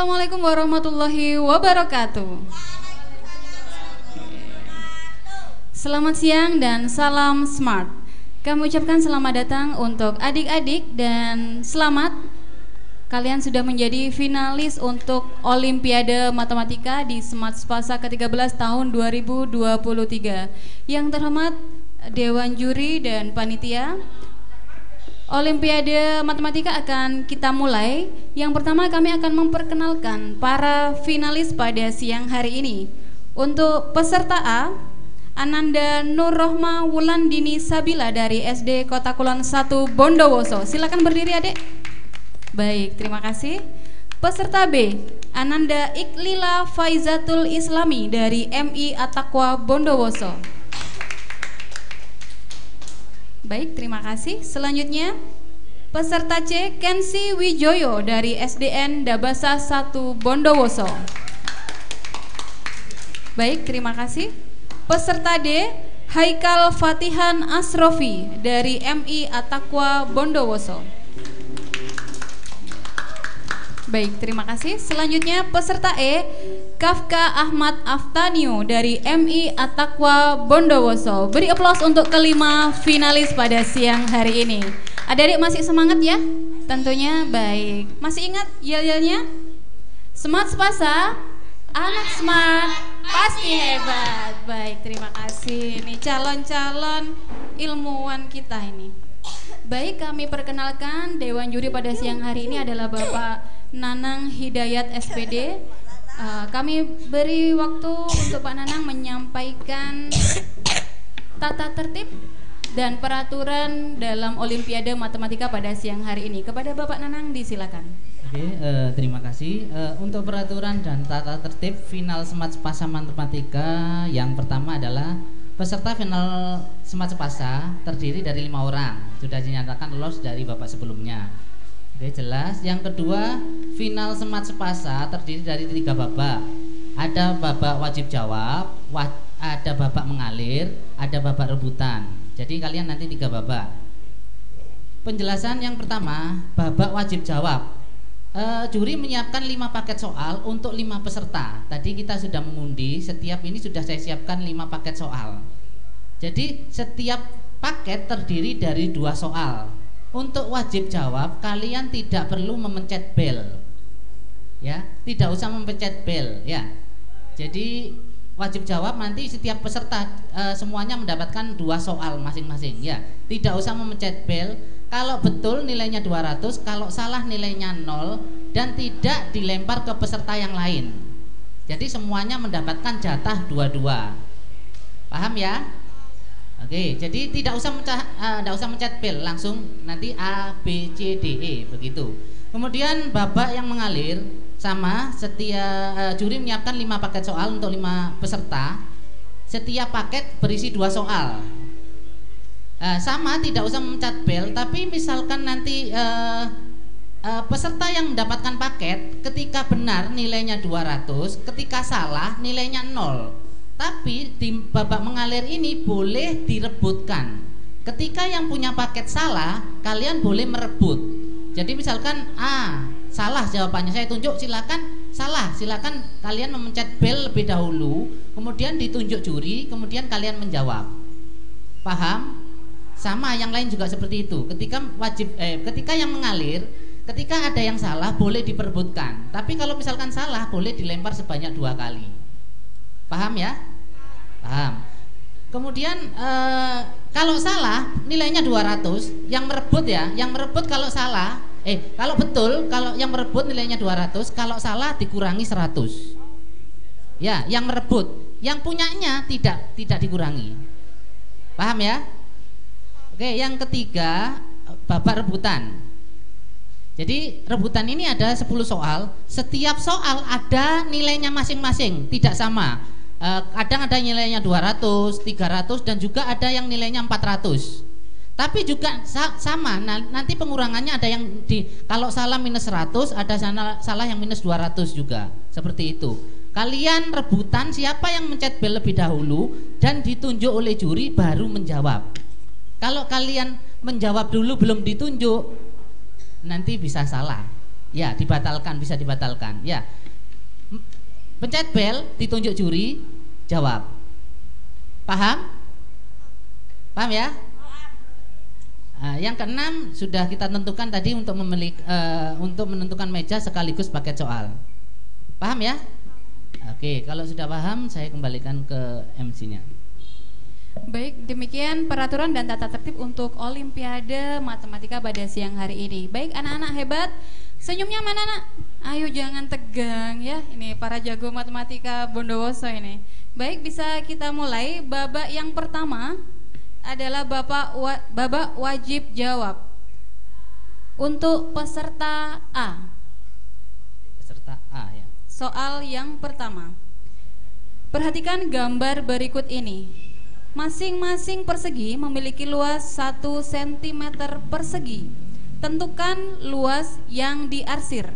Assalamualaikum warahmatullahi wabarakatuh. Selamat siang dan salam smart. Kami ucapkan selamat datang untuk adik-adik dan selamat kalian sudah menjadi finalis untuk Olimpiade Matematika di Smart Spasa ke-13 tahun 2023. Yang terhormat Dewan Juri dan Panitia, Olimpiade Matematika akan kita mulai. Yang pertama kami akan memperkenalkan para finalis pada siang hari ini. Untuk peserta A, Ananda Nurrohma Wulandini Sabila dari SD Kota Kulon 1 Bondowoso. Silakan berdiri adik. Baik, terima kasih. Peserta B, Ananda Iklila Faizatul Islami dari MI At-Taqwa Bondowoso. Baik, terima kasih. Selanjutnya peserta C, Kensi Wijoyo dari SDN Dabasa 1 Bondowoso. Baik, terima kasih. Peserta D, Haikal Fatihan Asrofi dari MI At-Taqwa Bondowoso. Baik, terima kasih. Selanjutnya peserta E, Kafka Ahmad Aftanio dari MI At-Taqwa Bondowoso. Beri aplaus untuk kelima finalis pada siang hari ini. Adik-adik masih semangat ya? Tentunya baik. Masih ingat yel-yelnya? Smart Spasa, anak smart pasti hebat. Baik, terima kasih. Ini calon-calon ilmuwan kita ini. Baik, kami perkenalkan Dewan Juri pada siang hari ini adalah Bapak Nanang Hidayat SPD. Kami beri waktu untuk Pak Nanang menyampaikan tata tertib dan peraturan dalam Olimpiade Matematika pada siang hari ini. Kepada Bapak Nanang disilakan. Oke, terima kasih. Untuk peraturan dan tata tertib final Smart Spasa Matematika, yang pertama adalah peserta final Smart Spasa terdiri dari 5 orang. Sudah dinyatakan lolos dari Bapak sebelumnya. Oke, jelas. Yang kedua, final Smart Spasa terdiri dari 3 babak. Ada babak wajib jawab, ada babak mengalir, ada babak rebutan. Jadi kalian nanti 3 babak. Penjelasan yang pertama, babak wajib jawab. Juri menyiapkan 5 paket soal untuk 5 peserta. Tadi kita sudah mengundi, setiap ini sudah saya siapkan 5 paket soal. Jadi setiap paket terdiri dari 2 soal. Untuk wajib jawab, kalian tidak perlu memencet bel, ya, tidak usah memencet bel, ya. Jadi wajib jawab nanti setiap peserta semuanya mendapatkan 2 soal masing-masing, ya. Tidak usah memencet bel. Kalau betul nilainya 200, kalau salah nilainya 0, dan tidak dilempar ke peserta yang lain. Jadi semuanya mendapatkan jatah 2-2. Paham ya? Oke, jadi tidak usah mencet bel, langsung nanti A, B, C, D, E begitu. Kemudian babak yang mengalir sama, juri menyiapkan 5 paket soal untuk 5 peserta. Setiap paket berisi 2 soal. Sama, tidak usah mencet bel, tapi misalkan nanti peserta yang mendapatkan paket ketika benar nilainya 200, ketika salah nilainya 0. Tapi di babak mengalir ini boleh direbutkan. Ketika yang punya paket salah, kalian boleh merebut. Jadi misalkan salah jawabannya, saya tunjuk, silakan salah, silakan kalian memencet bel lebih dahulu, kemudian ditunjuk juri, kemudian kalian menjawab. Paham? Sama, yang lain juga seperti itu. Ketika yang mengalir, ketika ada yang salah boleh diperebutkan. Tapi kalau misalkan salah boleh dilempar sebanyak 2 kali. Paham ya? Paham. Kemudian kalau salah nilainya 200, yang merebut ya, yang merebut kalau salah, kalau betul, kalau yang merebut nilainya 200, kalau salah dikurangi 100. Ya, yang merebut, yang punyanya tidak dikurangi. Paham ya? Oke, yang ketiga, babak rebutan. Jadi rebutan ini ada 10 soal. Setiap soal ada nilainya masing-masing, tidak sama. Kadang ada nilainya 200, 300, dan juga ada yang nilainya 400. Tapi juga sama, nanti pengurangannya ada yang kalau salah minus 100, ada salah yang minus 200 juga. Seperti itu. Kalian rebutan siapa yang mencet bel lebih dahulu dan ditunjuk oleh juri baru menjawab. Kalau kalian menjawab dulu belum ditunjuk, nanti bisa salah. Ya, dibatalkan, bisa dibatalkan. Ya. Pencet bel, ditunjuk juri, jawab. Paham? Paham ya? Yang keenam sudah kita tentukan tadi untuk untuk menentukan meja sekaligus paket soal. Paham ya? Oke, kalau sudah paham saya kembalikan ke MC-nya. Baik, demikian peraturan dan tata tertib untuk Olimpiade Matematika pada siang hari ini. Baik anak-anak hebat, senyumnya mana nak? Ayo jangan tegang ya, ini para jago matematika Bondowoso ini. Baik, bisa kita mulai. Babak yang pertama adalah babak wajib jawab. Untuk peserta A. Peserta A ya. Soal yang pertama. Perhatikan gambar berikut ini. Masing-masing persegi memiliki luas 1 cm persegi. Tentukan luas yang diarsir.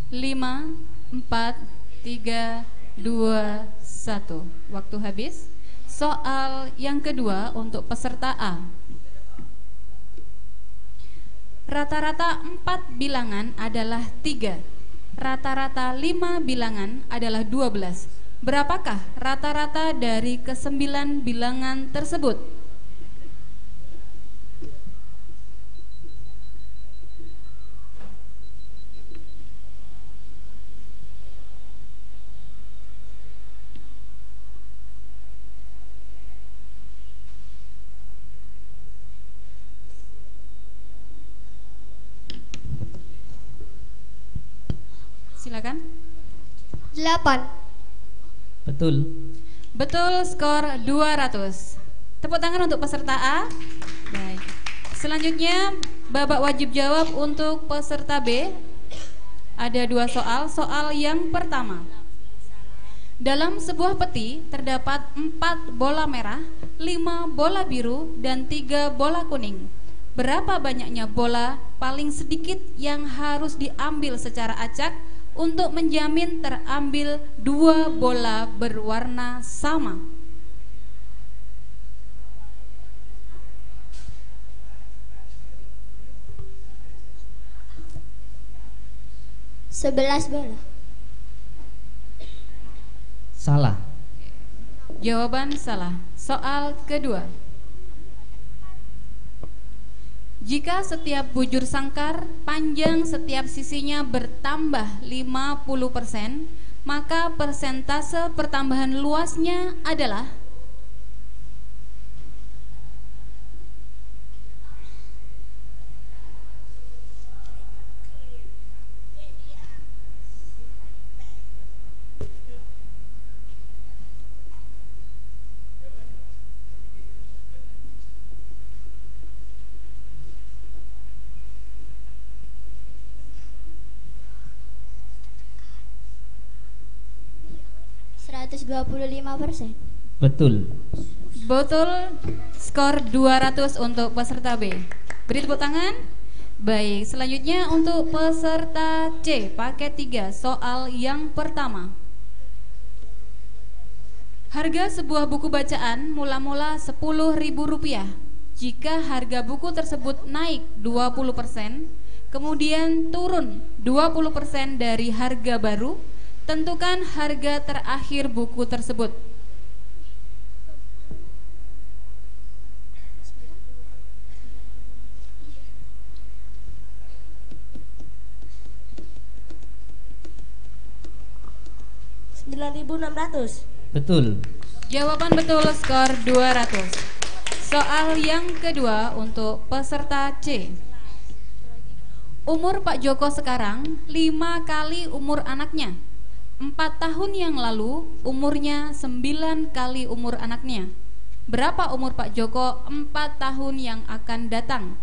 Lima, 4, 3, 2, 1. Waktu habis. Soal yang kedua untuk peserta A. Rata-rata 4 bilangan adalah 3. Rata-rata 5 bilangan adalah 12. Berapakah rata-rata dari ke-9 bilangan tersebut? Silakan. 8. Betul. Betul, skor 200. Tepuk tangan untuk peserta A. Baik. Selanjutnya babak wajib jawab untuk peserta B. Ada 2 soal. Soal yang pertama. Dalam sebuah peti terdapat 4 bola merah, 5 bola biru, dan 3 bola kuning. Berapa banyaknya bola paling sedikit yang harus diambil secara acak untuk menjamin terambil 2 bola berwarna sama? Sebelas bola. Salah. Jawaban salah. Soal kedua. Jika setiap bujur sangkar panjang setiap sisinya bertambah 50%, maka persentase pertambahan luasnya adalah 125%. Betul. betul, skor 200 untuk peserta B. Beri tepuk tangan. Baik, selanjutnya untuk peserta C, paket 3, soal yang pertama. Harga sebuah buku bacaan mula-mula Rp10.000. Jika harga buku tersebut naik 20%, kemudian turun 20% dari harga baru, tentukan harga terakhir buku tersebut. Rp9.600. Betul. Jawaban betul, skor 200. Soal yang kedua untuk peserta C. Umur Pak Joko sekarang 5 kali umur anaknya. 4 tahun yang lalu umurnya 9 kali umur anaknya. Berapa umur Pak Joko 4 tahun yang akan datang?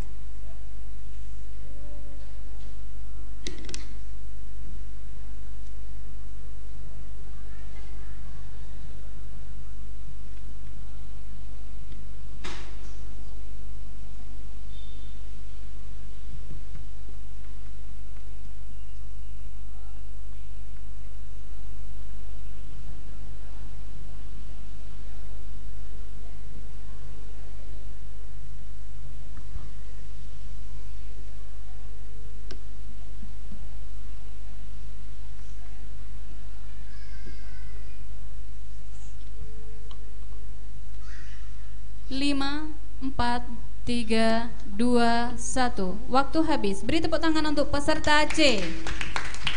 Lima, 4, 3, 2, 1. Waktu habis. Beri tepuk tangan untuk peserta C.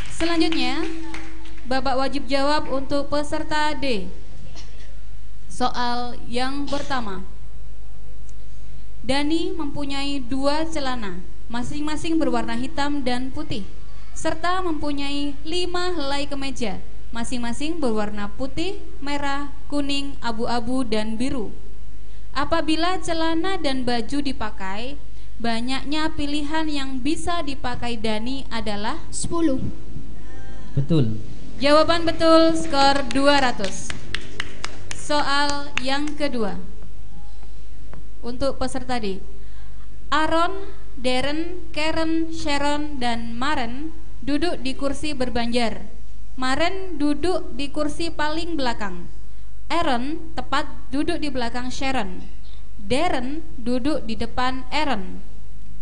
Selanjutnya, babak wajib jawab untuk peserta D. Soal yang pertama. Dani mempunyai 2 celana, masing-masing berwarna hitam dan putih, serta mempunyai 5 helai kemeja, masing-masing berwarna putih, merah, kuning, abu-abu, dan biru. Apabila celana dan baju dipakai, banyaknya pilihan yang bisa dipakai Dani adalah 10. Betul. Jawaban betul, skor 200. Soal yang kedua untuk peserta D. Aaron, Darren, Karen, Sharon, dan Maren duduk di kursi berbanjar. Maren duduk di kursi paling belakang. Aaron tepat duduk di belakang Sharon. Darren duduk di depan Aaron.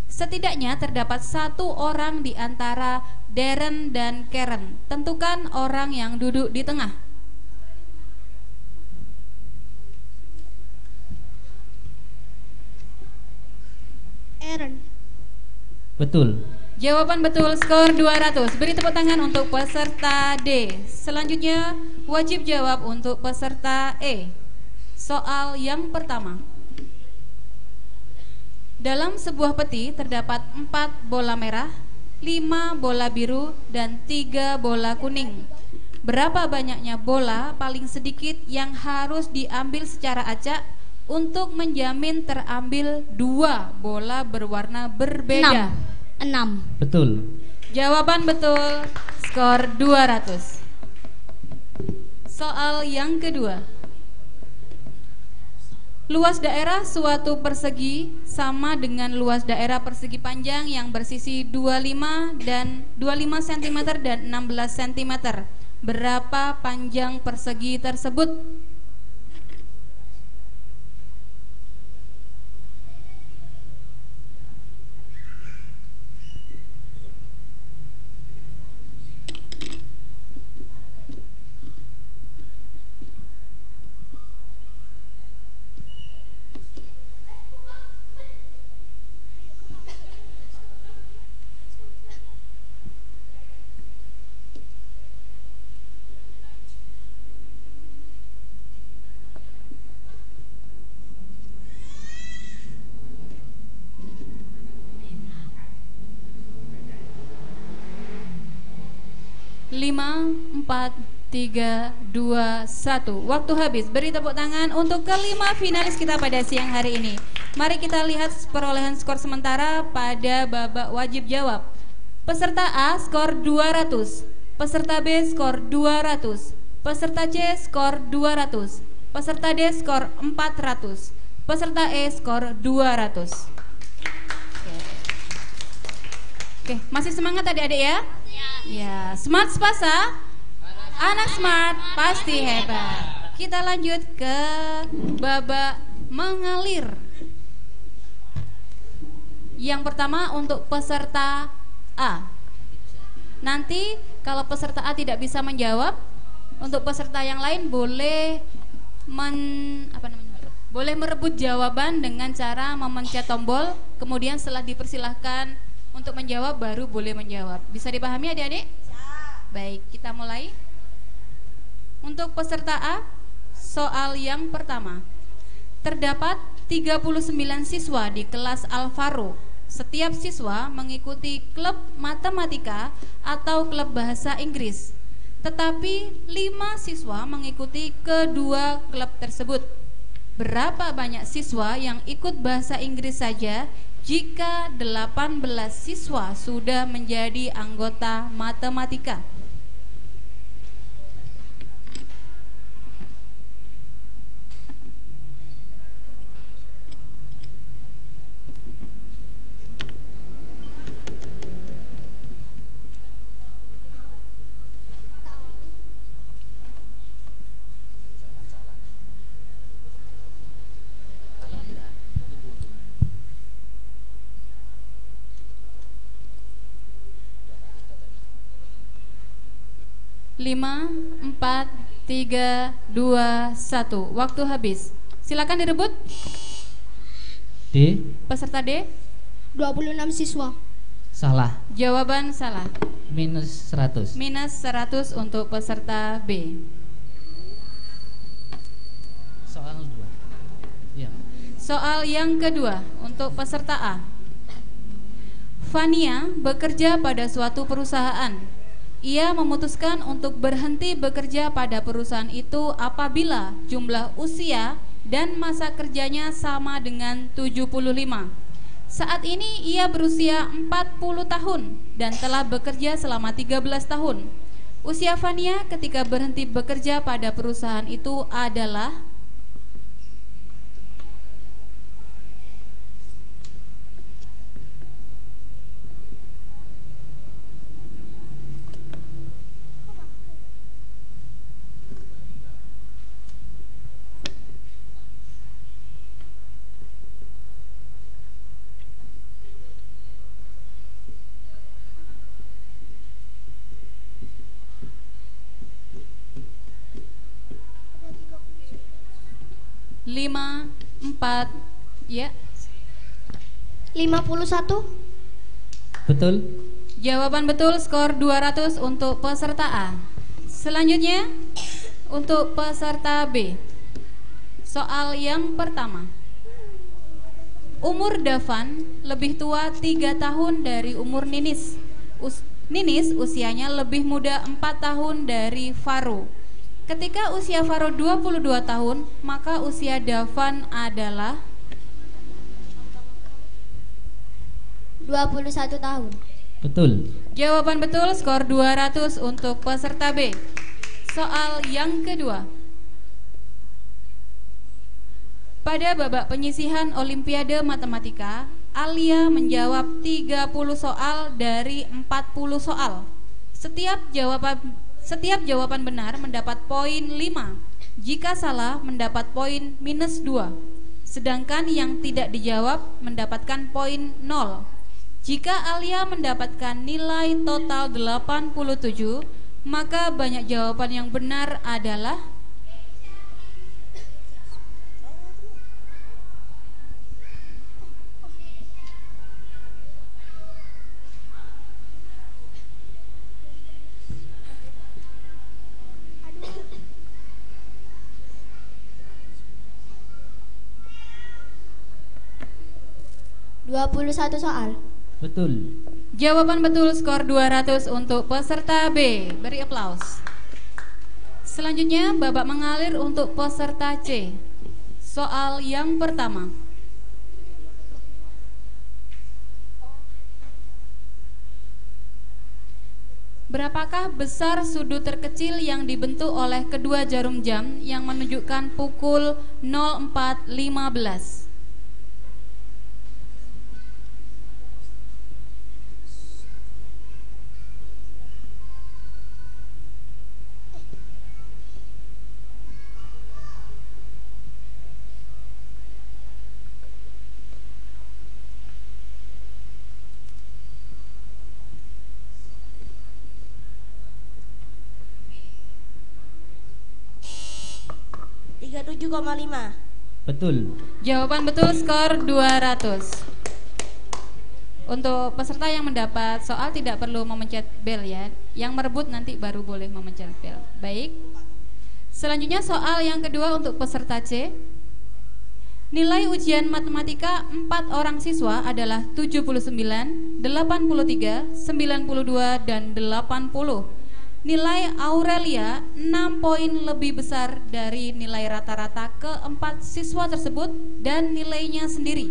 Setidaknya terdapat 1 orang di antara Darren dan Karen. Tentukan orang yang duduk di tengah. Aaron. Betul. Jawaban betul, skor 200. Beri tepuk tangan untuk peserta D. Selanjutnya wajib jawab untuk peserta E. Soal yang pertama. Dalam sebuah peti terdapat 4 bola merah, 5 bola biru, dan 3 bola kuning. Berapa banyaknya bola paling sedikit yang harus diambil secara acak untuk menjamin terambil 2 bola berwarna berbeda? 6. Betul. Jawaban betul, skor 200. Soal yang kedua. Luas daerah suatu persegi sama dengan luas daerah persegi panjang yang bersisi 25 cm dan 16 cm. Berapa panjang persegi tersebut? Lima, 4, 3, 2, 1. Waktu habis. Beri tepuk tangan untuk kelima finalis kita pada siang hari ini. Mari kita lihat perolehan skor sementara pada babak wajib jawab. Peserta A skor 200, peserta B skor 200, peserta C skor 200, peserta D skor 400, peserta E skor 200. Oke, masih semangat adik-adik ya? Ya, smart Spasa, anak smart pasti hebat. Kita lanjut ke babak mengalir. Yang pertama untuk peserta A. Nanti kalau peserta A tidak bisa menjawab, untuk peserta yang lain boleh boleh merebut jawaban dengan cara memencet tombol. Kemudian setelah dipersilahkan untuk menjawab baru boleh menjawab. Bisa dipahami adik-adik? Baik, kita mulai. Untuk peserta A, soal yang pertama. Terdapat 39 siswa di kelas Alvaro. Setiap siswa mengikuti klub matematika atau klub bahasa Inggris. tetapi 5 siswa mengikuti kedua klub tersebut. Berapa banyak siswa yang ikut bahasa Inggris saja jika 18 siswa sudah menjadi anggota matematika? Lima, 4, 3, 2, 1. Waktu habis. Silakan direbut. D. Peserta D. 26 siswa. Salah. Jawaban salah. Minus 100. Minus 100 untuk peserta B. Soal 2. Ya. Soal yang kedua untuk peserta A. Fania bekerja pada suatu perusahaan. Ia memutuskan untuk berhenti bekerja pada perusahaan itu apabila jumlah usia dan masa kerjanya sama dengan 75. Saat ini ia berusia 40 tahun dan telah bekerja selama 13 tahun. Usia Fania ketika berhenti bekerja pada perusahaan itu adalah lima, 4, ya. 51. Betul. Jawaban betul, skor 200 untuk peserta A. Selanjutnya untuk peserta B. Soal yang pertama. Umur Davan lebih tua 3 tahun dari umur Ninis. Ninis usianya lebih muda 4 tahun dari Faro. Ketika usia Faro 22 tahun, maka usia Davan adalah 21 tahun. Betul. Jawaban betul, skor 200 untuk peserta B. Soal yang kedua. Pada babak penyisihan Olimpiade Matematika, Alia menjawab 30 soal dari 40 soal. Setiap jawaban benar mendapat poin 5. Jika salah mendapat poin minus 2. Sedangkan yang tidak dijawab mendapatkan poin 0. Jika Alia mendapatkan nilai total 87, maka banyak jawaban yang benar adalah 21 soal. Betul. Jawaban betul, skor 200 untuk peserta B. Beri aplaus. Selanjutnya babak mengalir untuk peserta C. Soal yang pertama. Berapakah besar sudut terkecil yang dibentuk oleh kedua jarum jam yang menunjukkan pukul 04.15? Betul. Jawaban betul, skor 200. Untuk peserta yang mendapat soal tidak perlu memencet bel ya. Yang merebut nanti baru boleh memencet bel. Baik. Selanjutnya soal yang kedua untuk peserta C. Nilai ujian matematika 4 orang siswa adalah 79, 83, 92, dan 80. Nilai Aurelia 6 poin lebih besar dari nilai rata-rata keempat siswa tersebut dan nilainya sendiri.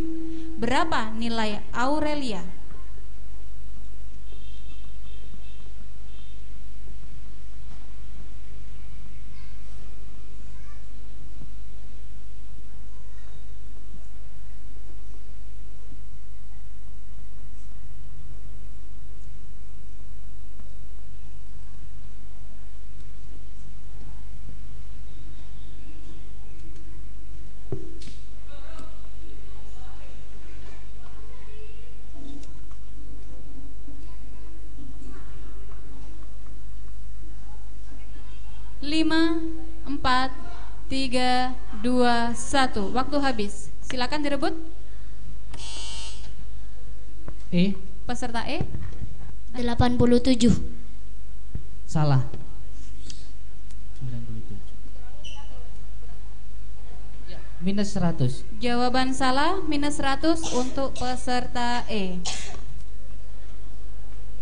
Berapa nilai Aurelia? Lima, 4, 3, 2, 1. Waktu habis. Silakan direbut. Peserta E 87. Salah. 97. Minus 100. Jawaban salah, minus 100 untuk peserta E.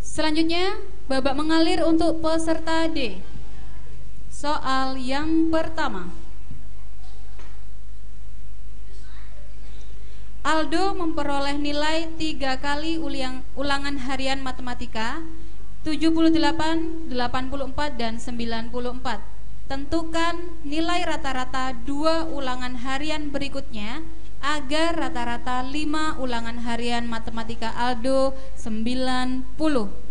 Selanjutnya, babak mengalir untuk peserta D. Soal yang pertama. Aldo memperoleh nilai 3 kali ulangan harian matematika 78, 84, dan 94. Tentukan nilai rata-rata 2 ulangan harian berikutnya agar rata-rata 5 ulangan harian matematika Aldo 90.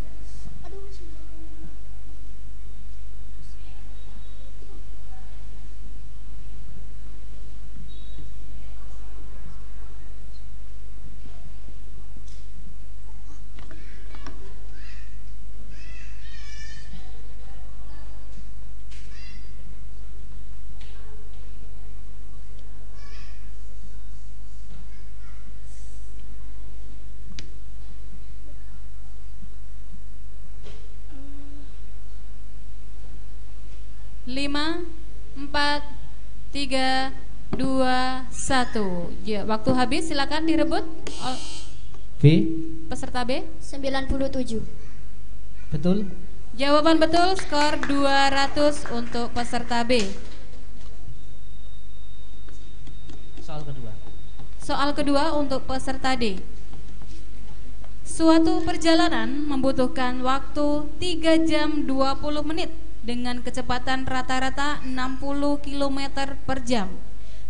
Lima, 4, 3, 2, 1. Ya, waktu habis, silakan direbut. B. Peserta B 97. Betul. Jawaban betul, skor 200 untuk peserta B. Soal kedua. Soal kedua untuk peserta D. Suatu perjalanan membutuhkan waktu 3 jam 20 menit dengan kecepatan rata-rata 60 km per jam.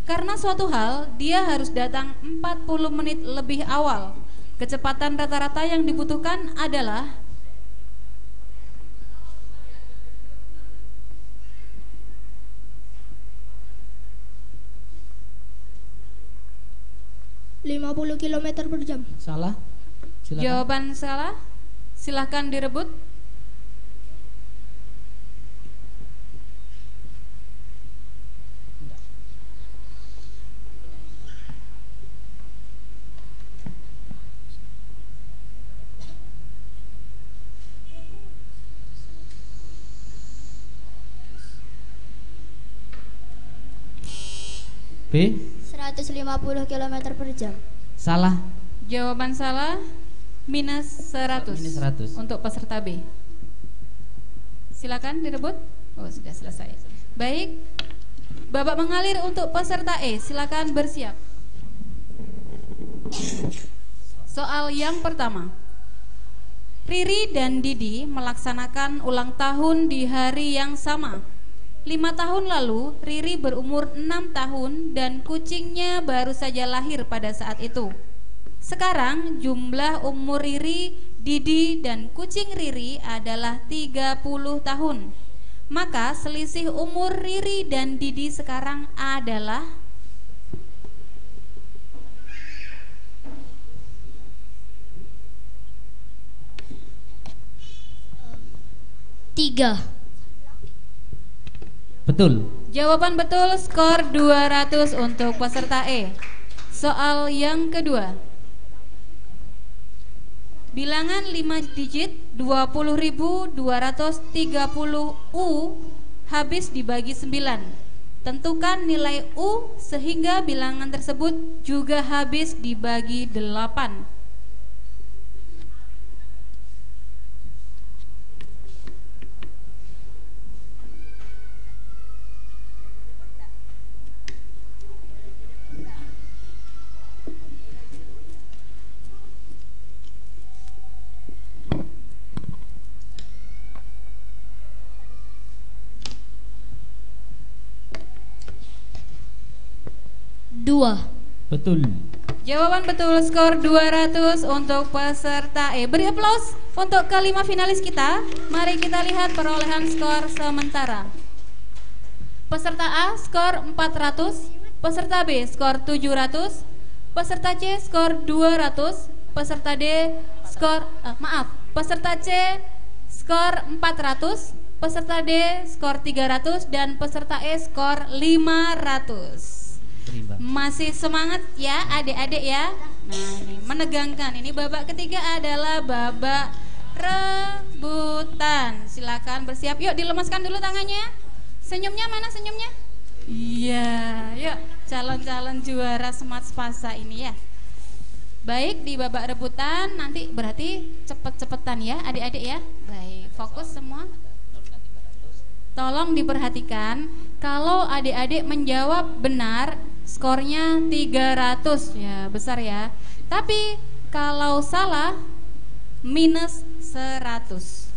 Karena suatu hal, dia harus datang 40 menit lebih awal. Kecepatan rata-rata yang dibutuhkan adalah 50 km per jam. Salah. Silakan. Jawaban salah. Silahkan direbut. B. 150 km per jam. Salah. Jawaban salah. Minus 100. Minus 100. Untuk peserta B. Silakan direbut. Oh, sudah selesai. Baik. Babak mengalir untuk peserta E. Silakan bersiap. Soal yang pertama. Riri dan Didi melaksanakan ulang tahun di hari yang sama. 5 tahun lalu, Riri berumur 6 tahun dan kucingnya baru saja lahir pada saat itu. Sekarang jumlah umur Riri, Didi, dan kucing Riri adalah 30 tahun. Maka selisih umur Riri dan Didi sekarang adalah 3. Betul. Jawaban betul, skor 200 untuk peserta E. Soal yang kedua. Bilangan 5 digit 20.230 U habis dibagi 9. Tentukan nilai U sehingga bilangan tersebut juga habis dibagi 8. 2. Betul. Jawaban betul, skor 200 untuk peserta E. Beri aplaus untuk kelima finalis kita. Mari kita lihat perolehan skor sementara. Peserta A skor 400, peserta B skor 700, peserta C skor 200, peserta D skor peserta C skor 400, peserta D skor 300 dan peserta E skor 500. Masih semangat ya adik-adik ya. Nah ini menegangkan. Ini babak ketiga adalah babak rebutan. Silakan bersiap. Yuk dilemaskan dulu tangannya. Senyumnya mana senyumnya? Iya, yuk calon-calon juara Smart Spasa ini ya. Baik, di babak rebutan nanti berarti cepet-cepetan ya adik-adik ya. Baik, fokus semua. Tolong diperhatikan, kalau adik-adik menjawab benar, skornya 300 ya, besar ya. Tapi kalau salah minus 100.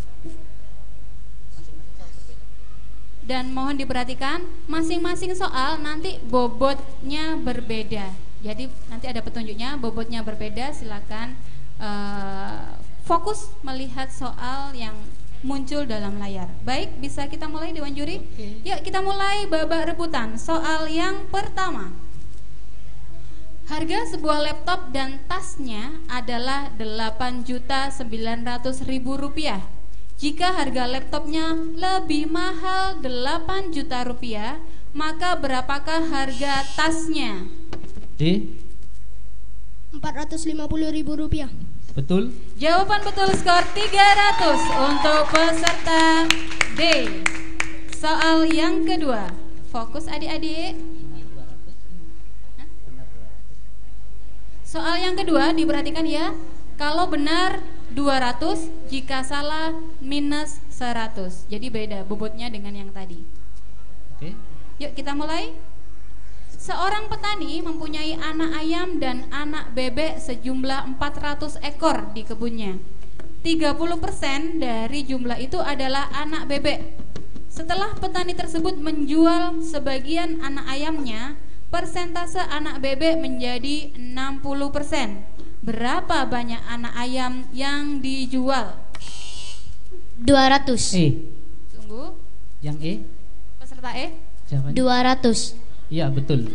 Dan mohon diperhatikan, masing-masing soal nanti bobotnya berbeda. Jadi nanti ada petunjuknya, bobotnya berbeda. Silakan fokus melihat soal yang muncul dalam layar. Baik, bisa kita mulai Dewan Juri? Yuk kita mulai babak rebutan. Soal yang pertama. Harga sebuah laptop dan tasnya adalah Rp8.900.000. Jika harga laptopnya lebih mahal 8 juta rupiah, maka berapakah harga tasnya? D. Rp450.000. Betul. Jawaban betul, skor 300 untuk peserta D. Soal yang kedua. Fokus adik-adik. Soal yang kedua diperhatikan ya. Kalau benar 200, jika salah minus 100. Jadi beda bobotnya dengan yang tadi. Oke. Yuk kita mulai. Seorang petani mempunyai anak ayam dan anak bebek sejumlah 400 ekor di kebunnya. 30% dari jumlah itu adalah anak bebek. Setelah petani tersebut menjual sebagian anak ayamnya, persentase anak bebek menjadi 60%. Berapa banyak anak ayam yang dijual? 200. E. Tunggu. Yang E. Peserta E. Jawabannya? 200. Iya, betul.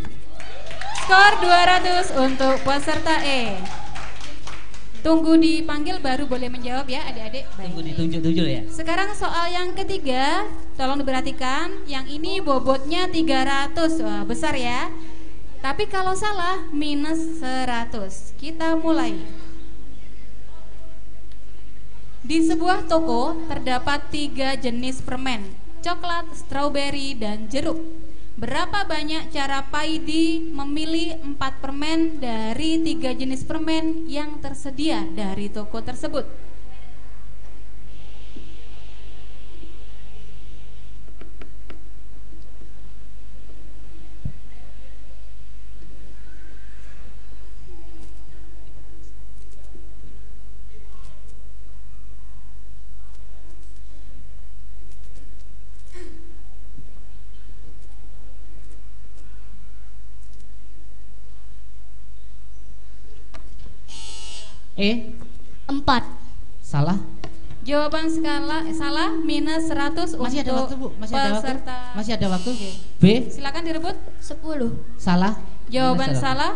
Skor 200 untuk peserta E. Tunggu dipanggil baru boleh menjawab ya adik-adik. Tunggu ditunjuk-tunjuk ya. Sekarang soal yang ketiga, tolong diperhatikan. Yang ini bobotnya 300. Wah, besar ya. Tapi kalau salah minus 100. Kita mulai. Di sebuah toko terdapat 3 jenis permen, coklat, stroberi, dan jeruk. Berapa banyak cara Paidi memilih 4 permen dari 3 jenis permen yang tersedia dari toko tersebut? E. 4. Salah. Jawaban salah minus 100 Masih ada untuk waktu, Bu. Masih ada waktu. peserta. Masih ada waktu. Oke. B. Silakan direbut. 10. Salah. Jawaban Minus 100. salah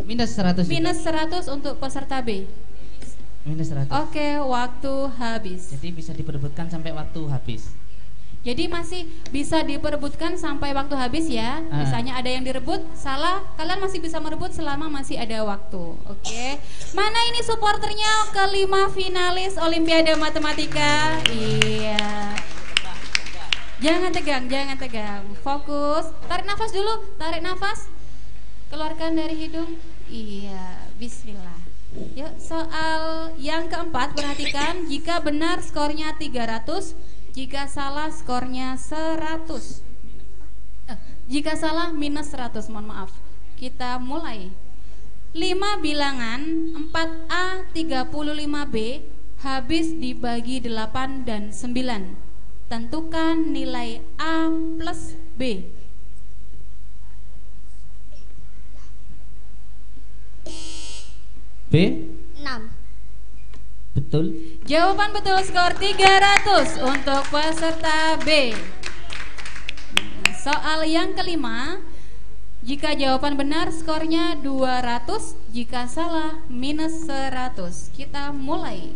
Minus 100. minus 100 untuk peserta B. Minus 100. Oke, waktu habis. Jadi bisa diperebutkan sampai waktu habis. Jadi masih bisa diperebutkan sampai waktu habis ya. Misalnya ada yang direbut, salah, kalian masih bisa merebut selama masih ada waktu. Oke. Mana ini supporternya kelima finalis Olimpiade Matematika? Iya. Jangan tegang. Fokus. Tarik nafas dulu, tarik nafas. Keluarkan dari hidung. Iya, bismillah. Yuk, soal yang keempat, perhatikan. Jika benar skornya 300, jika salah skornya 100. Jika salah minus 100, mohon maaf. Kita mulai. 5 bilangan 4A 35B habis dibagi 8 dan 9. Tentukan nilai A plus B. B. 6. Betul. Jawaban betul, skor 300 untuk peserta B. Soal yang kelima, jika jawaban benar skornya 200, jika salah minus 100. Kita mulai.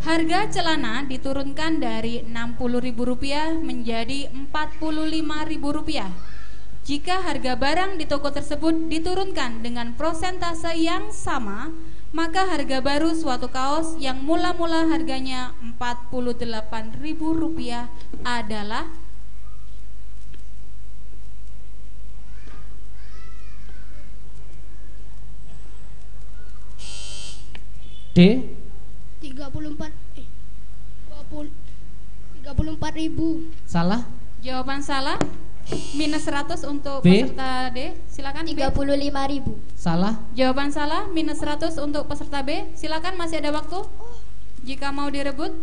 Harga celana diturunkan dari Rp60.000 menjadi Rp45.000. Jika harga barang di toko tersebut diturunkan dengan prosentase yang sama, maka harga baru suatu kaos yang mula-mula harganya Rp48.000 adalah D. 34.000. Salah. jawaban salah. Minus 100 untuk B. peserta D. Silakan B. 35.000. Salah. Jawaban salah, minus 100 untuk peserta B. Silakan, masih ada waktu. Jika mau direbut.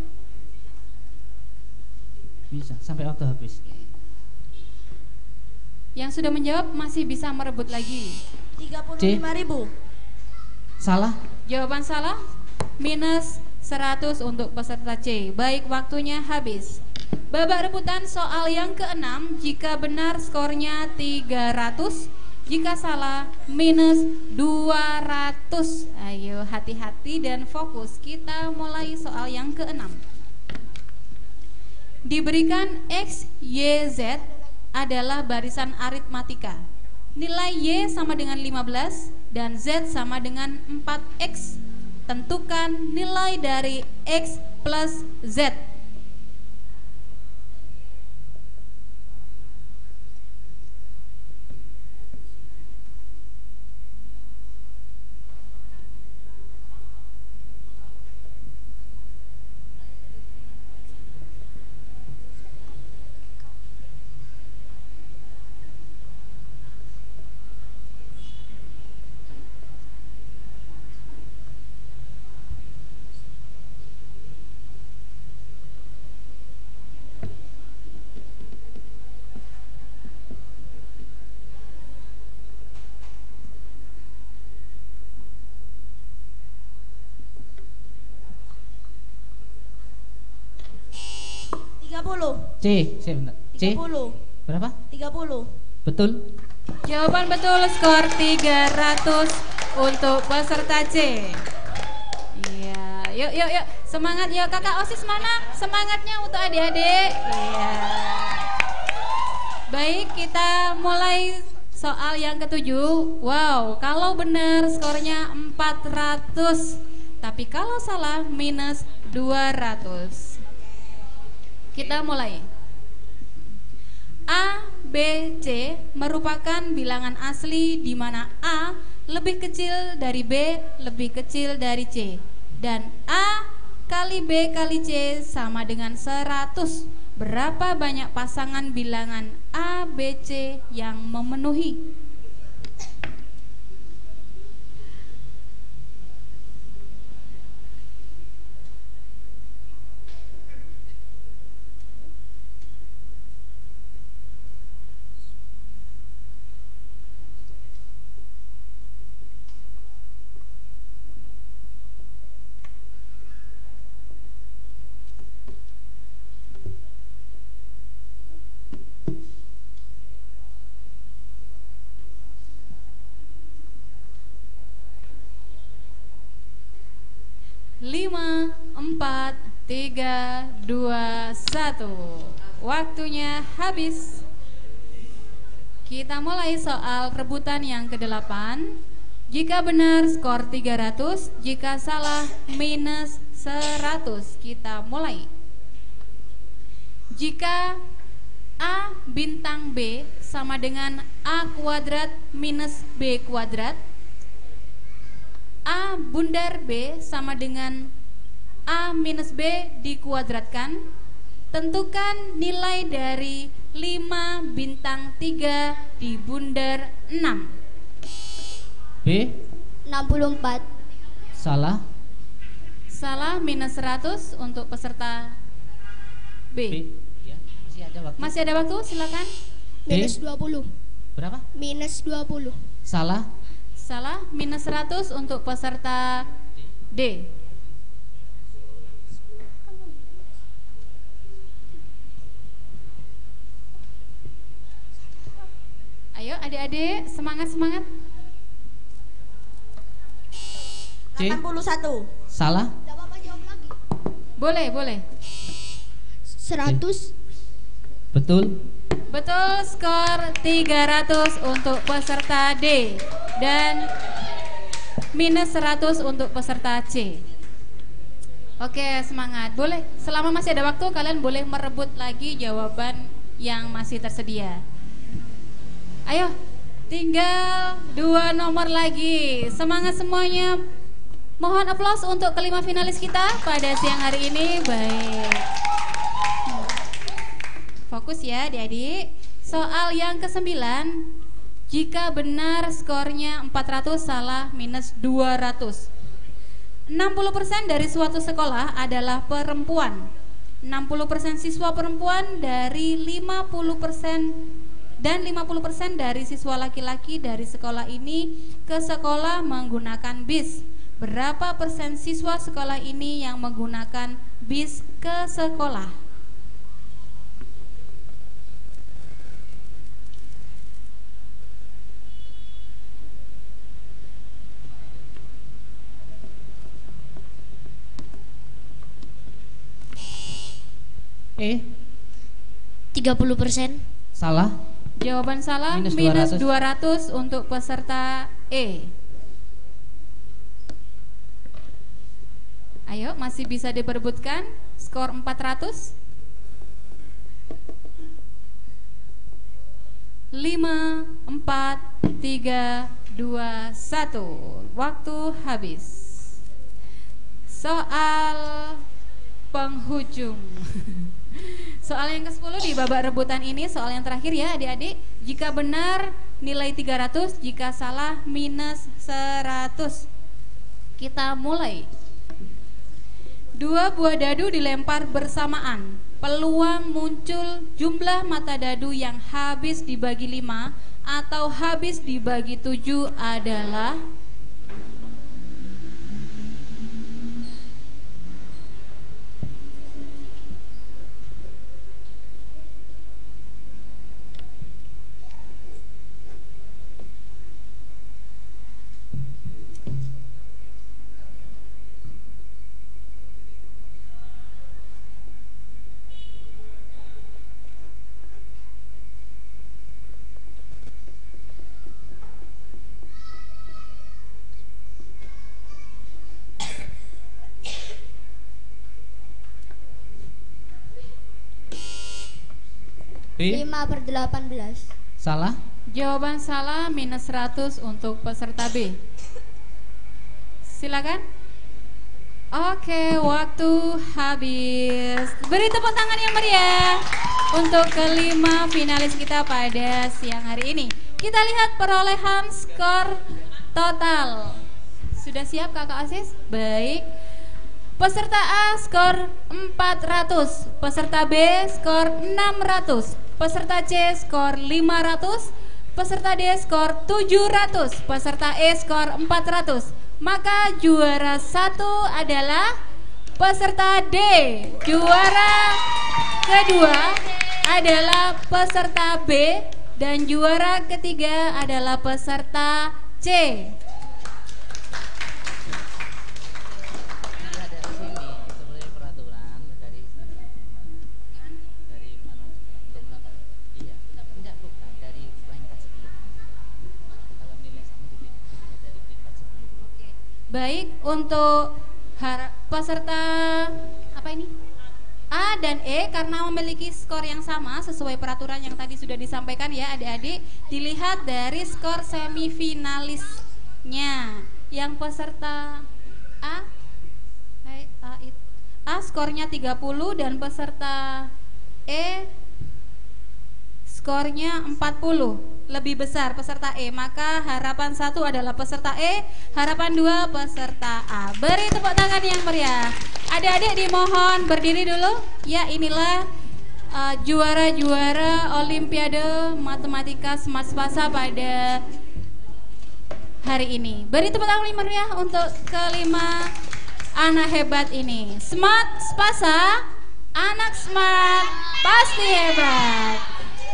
Bisa sampai waktu habis. Yang sudah menjawab masih bisa merebut lagi. 35.000. Salah. Jawaban salah, minus 100 untuk peserta C. Baik, waktunya habis. Babak rebutan soal yang ke-6, jika benar skornya 300, jika salah minus 200. Ayo hati-hati dan fokus. Kita mulai soal yang ke-6. Diberikan X, Y, Z adalah barisan aritmatika. Nilai Y sama dengan 15 dan Z sama dengan 4X. Tentukan nilai dari X plus Z. C. Sebentar. C. 30. Berapa? 30. Betul. Jawaban betul, skor 300 untuk peserta C. Iya, yuk. Semangat ya kakak OSIS, mana semangatnya untuk adik-adik? Iya. Baik, kita mulai soal yang ketujuh. Wow, kalau benar skornya 400, tapi kalau salah minus 200. Kita mulai. A, B, C merupakan bilangan asli di mana A lebih kecil dari B lebih kecil dari C, dan A kali B kali C sama dengan 100. Berapa banyak pasangan bilangan A, B, C yang memenuhi? Lima, 4, 3, 2, 1. Waktunya habis. Kita mulai soal rebutan yang ke-8. Jika benar skor 300, jika salah minus 100. Kita mulai. Jika A bintang B sama dengan A kuadrat minus B kuadrat, A bundar B sama dengan A minus B dikuadratkan, tentukan nilai dari 5 bintang 3 di bundar 6. B. 64. Salah. Salah, minus 100 untuk peserta B. Ya, masih ada waktu. Masih ada waktu, silakan. Minus 20. Berapa? Minus 20. Salah. Salah. Minus 100 untuk peserta D. Ayo adik-adik, semangat-semangat. C. 81. Salah. Boleh, boleh. 100. Betul. Betul, skor 300 untuk peserta D dan minus 100 untuk peserta C. Oke, semangat. Boleh, selama masih ada waktu kalian boleh merebut lagi jawaban yang masih tersedia. Ayo, tinggal 2 nomor lagi. Semangat semuanya. Mohon aplaus untuk kelima finalis kita pada siang hari ini. Baik. Fokus ya adik-adik. Soal yang ke-9. Jika benar skornya 400, salah minus 200. 60% dari suatu sekolah adalah perempuan. 60% siswa perempuan dari 50% dan 50% dari siswa laki-laki dari sekolah ini ke sekolah menggunakan bis. Berapa persen siswa sekolah ini yang menggunakan bis ke sekolah? E. 30%. Salah. Jawaban salah, Minus minus 200. 200 untuk peserta E. Ayo, masih bisa diperebutkan. Skor 400. 5, 4, 3, 2, 1. Waktu habis. Soal penghujung. Soal yang ke-10 di babak rebutan ini, soal yang terakhir ya adik-adik. Jika benar nilai 300, jika salah minus 100. Kita mulai. 2 buah dadu dilempar bersamaan. Peluang muncul jumlah mata dadu yang habis dibagi 5 atau habis dibagi 7 adalah B. 5/18. Salah. jawaban salah, minus 100 untuk peserta B. Silakan. Oke, waktu habis. Beri tepuk tangan yang meriah untuk kelima finalis kita pada siang hari ini. Kita lihat perolehan skor total. Sudah siap Kakak Asis? Baik. Peserta A skor 400, peserta B skor 600, peserta C skor 500, peserta D skor 700, peserta E skor 400. Maka juara 1 adalah peserta D. Juara kedua adalah peserta B dan juara ketiga adalah peserta C. Baik, untuk peserta apa ini? A dan E karena memiliki skor yang sama sesuai peraturan yang tadi sudah disampaikan ya adik-adik, dilihat dari skor semifinalisnya. Yang peserta A skornya 30 dan peserta E skornya 40, lebih besar peserta E. Maka harapan 1 adalah peserta E, harapan 2 peserta A. Beri tepuk tangan yang meriah. Adik-adik dimohon berdiri dulu. Ya, inilah juara-juara Olimpiade Matematika Smart Spasa pada hari ini. Beri tepuk tangan yang meriah untuk kelima anak hebat ini. Smart Spasa, anak smart pasti hebat.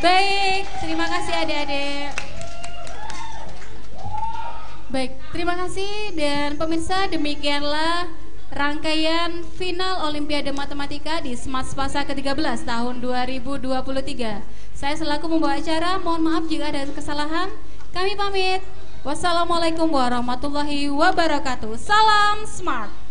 Baik, terima kasih adik-adik. Baik, terima kasih dan pemirsa, demikianlah rangkaian final Olimpiade Matematika di Smart Spasa ke-13 tahun 2023. Saya selaku membawa acara, mohon maaf jika ada kesalahan. Kami pamit. Wassalamualaikum warahmatullahi wabarakatuh. Salam Smart.